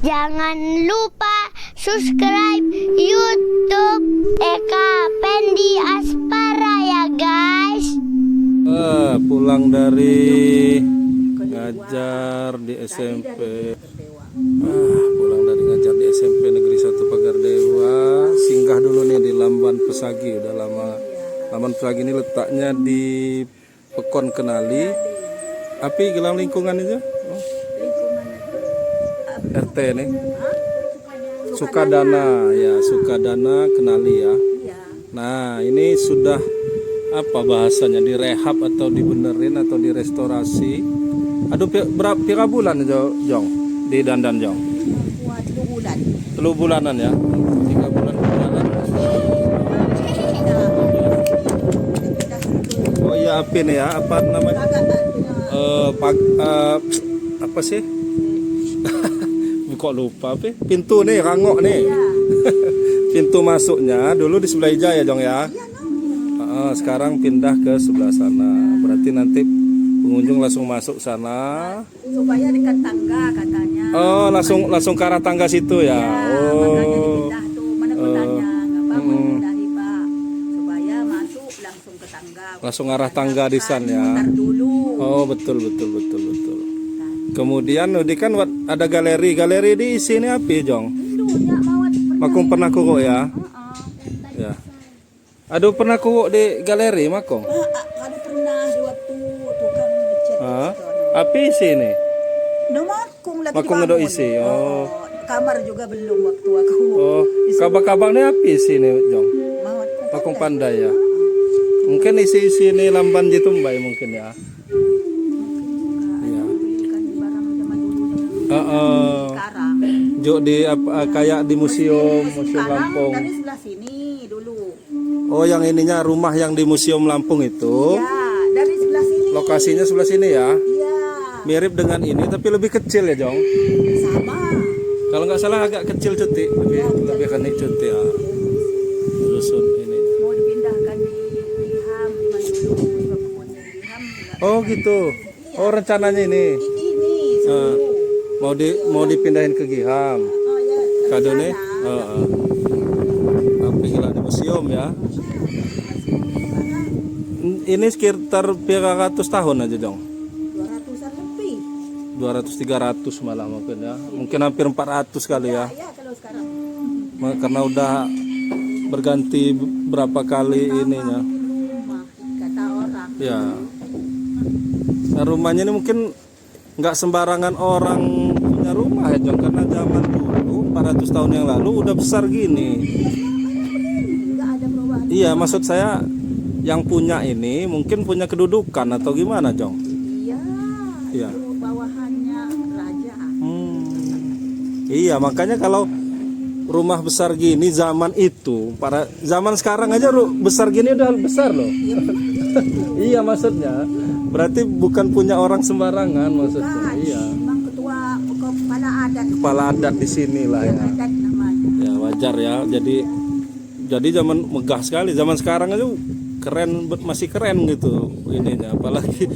Jangan lupa subscribe YouTube Eka Pendi Aspara ya guys. Pulang dari ngajar di SMP. Pulang dari ngajar di SMP Negeri 1 Pagar Dewa. Singgah dulu nih di Lamban Pesagi. Udah lama. Lamban Pesagi ini letaknya di Pekon Kenali. Api gelang lingkungan itu? RT nih. Sukadana ya, Sukadana Kenali ya. Nah, ini sudah apa bahasanya, direhab atau dibenerin atau direstorasi. Aduh, berapa bulan Jong di Dandan Jong? 3 bulanan ya. 3 bulan. Oh iya, api nih ya, apa namanya? Apa sih? Kok lupa apa? Pintu nih, rangok nih. Pintu masuknya dulu di sebelah hijau ya Jong ya. Sekarang pindah ke sebelah sana. Berarti nanti pengunjung langsung masuk sana. Supaya dekat tangga katanya. Oh, langsung ke arah tangga situ ya. Makanya dipindah tuh. Mana kotanya? Ngapa mau pindahi Pak? Supaya masuk langsung ke tangga. Langsung arah tangga di sana ya. Ntar dulu. Oh, betul. Kemudian di kan ada galeri di sini apa Jong? Dunia mawat Makung pernah kok ya? Ya. Aduh, pernah kok di galeri Makung? Ada pernah di waktu tukang ngecat. Api sini. No makung lagi Makung ngedo isi. Oh. Kamar juga belum waktu aku. Oh, kabang-kabangnya api sini Jong? Mawat Makung pandai ya. Mungkin isi ini lamban Jitumbai mungkin ya. sekarang. Jo di kayak di museum Lampung. Dari sebelah sini dulu. Oh, yang ininya rumah yang di Museum Lampung itu. Ya, dari sebelah sini. Lokasinya sebelah sini ya. Iya. Mirip dengan ini tapi lebih kecil ya Jong. Sama. Kalau nggak salah agak kecil cuti, lebih kenik cuti ya. Dusun ini. Mau dipindahkan di Liham, di Mandulu, di kebunnya di Liham. Oh gitu. Oh, rencananya ini. Ini. Mau dipindahin ke Giham. Oh ya. Kado nih. Tapi gila di museum ya. Ini sekitar berapa ratus tahun aja dong. 200-an lebih. 200-300 malah mungkin ya. Mungkin hampir 400 kali ya. Ya kalau sekarang. Karena udah berganti berapa kali ininya. Rumah kata orang. Ya. Nah, rumahnya ini mungkin nggak sembarangan orang punya rumah ya Jong, karena zaman dulu 400 tahun yang lalu udah besar gini. Enggak ada perubahan. Iya, maksud saya yang punya ini mungkin punya kedudukan atau gimana Jong? Iya. Iya. Itu bawahannya raja. Iya, makanya kalau rumah besar gini zaman itu, zaman sekarang aja besar gini udah besar loh. Iya, maksudnya berarti bukan punya orang sembarangan maksudnya. Bukan. Iya. Bang ketua Kepala adat di sini lah ya. adat namanya. Ya wajar ya. Jadi zaman megah sekali. Zaman sekarang aja keren, masih keren gitu ininya. Apalagi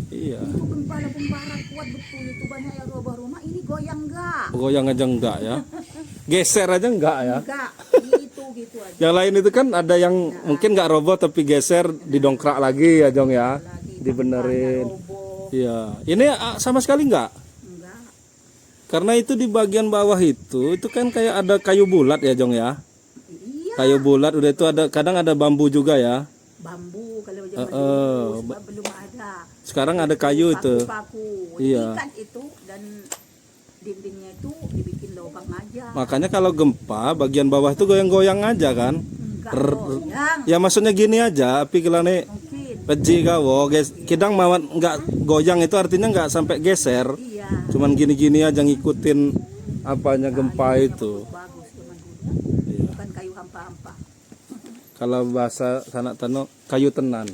iya. Itu gempala kuat betul itu, banyak yang roboh rumah ini goyang enggak? Goyang aja enggak ya. Geser aja enggak ya. Enggak. Gitu aja. Yang lain itu kan ada yang mungkin nggak roboh tapi geser, didongkrak lagi ya Jong ya, dibenerin. Iya, ini sama sekali nggak. Enggak. Karena itu di bagian bawah itu kan kayak ada kayu bulat ya Jong ya. Iya. Kayu bulat udah itu ada, kadang ada bambu juga ya. Bambu kalau zaman dulu belum ada. Sekarang ada kayu itu. Paku. Iya. Ikan itu dan dindingnya itu dibikin lubang aja. Makanya kalau gempa bagian bawah itu goyang-goyang aja kan. Enggak goyang. Ya maksudnya gini aja, api kelane Mungkin. peji kawo, kidang mawat nggak goyang itu artinya nggak sampai geser. Iya. Cuman gini-gini aja ngikutin apanya gempa itu. Bagus zaman dulu. Bukan kayu hampa-hampa. Kalau bahasa sanak tano kayu tenan.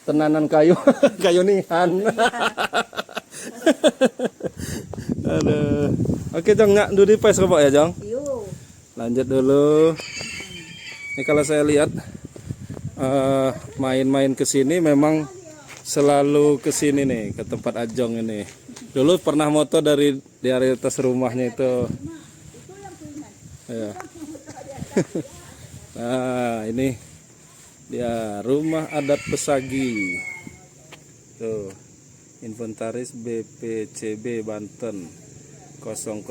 Tenanan kayu, kayu nihan. Aduh. Oke Jong, nggak dulu di pes kok ya Jong. Yuk. Lanjut dulu. Ini kalau saya lihat main-main ke sini memang selalu ke sini nih, ke tempat Ajong ini. Dulu pernah moto dari atas rumahnya itu. Ya. Nah, ini dia rumah adat Pesagi. Tuh, inventaris BPCB Banten 004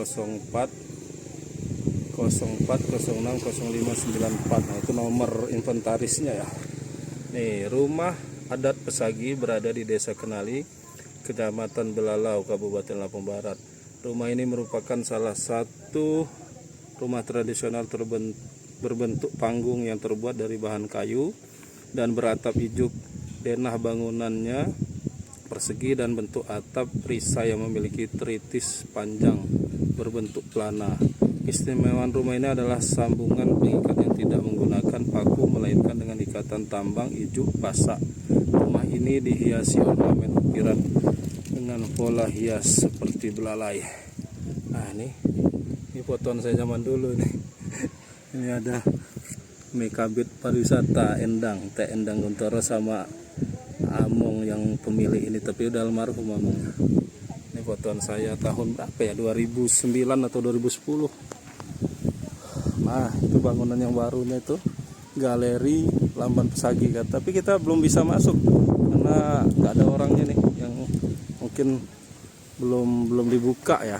04 06 0594. Nah, itu nomor inventarisnya ya. Nih, rumah adat Pesagi berada di Desa Kenali, Kecamatan Belalau, Kabupaten Lampung Barat. Rumah ini merupakan salah satu rumah tradisional berbentuk panggung yang terbuat dari bahan kayu dan beratap ijuk. Denah bangunannya persegi dan bentuk atap perisai yang memiliki tritis panjang berbentuk pelana. Keistimewaan rumah ini adalah sambungan pengikat yang tidak menggunakan paku melainkan dengan ikatan tambang ijuk pasak. Rumah ini dihiasi ornamen ukiran dengan pola hias seperti belalai. Nah, ini fotoan saya zaman dulu nih. Ini ada Mekabit Pariwisata Endang, Teh Endang Guntoro sama Among yang pemilik ini, tapi udah almarhum Amongnya. Ini fotoan saya tahun berapa ya, 2009 atau 2010. Nah, itu bangunan yang barunya itu galeri Lamban Pesagi kan. Tapi kita belum bisa masuk karena nggak ada orangnya nih, yang mungkin belum dibuka ya.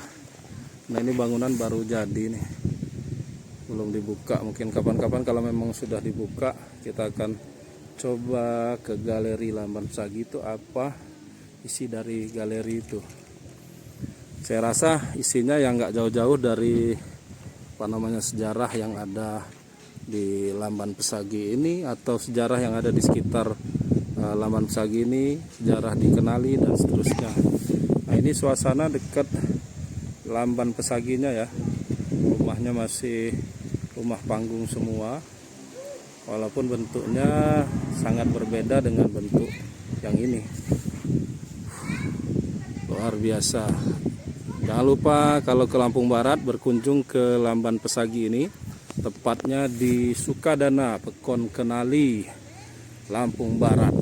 Nah, ini bangunan baru jadi nih, belum dibuka. Mungkin kapan-kapan kalau memang sudah dibuka kita akan coba ke galeri Lamban Pesagi. Itu apa isi dari galeri itu. Saya rasa isinya yang nggak jauh-jauh dari sejarah yang ada di Lamban Pesagi ini, atau sejarah yang ada di sekitar Lamban Pesagi ini, sejarah dikenali dan seterusnya. Nah, ini suasana dekat Lamban Pesaginya ya. Rumahnya masih rumah panggung semua, walaupun bentuknya sangat berbeda dengan bentuk yang ini. Luar biasa. Jangan lupa kalau ke Lampung Barat berkunjung ke Lamban Pesagi ini, tepatnya di Sukadana, Pekon Kenali, Lampung Barat.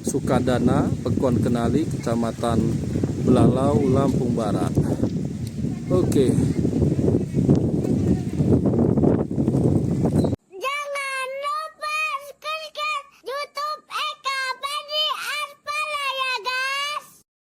Sukadana, Pekon Kenali, Kecamatan Belalau, Lampung Barat. Oke.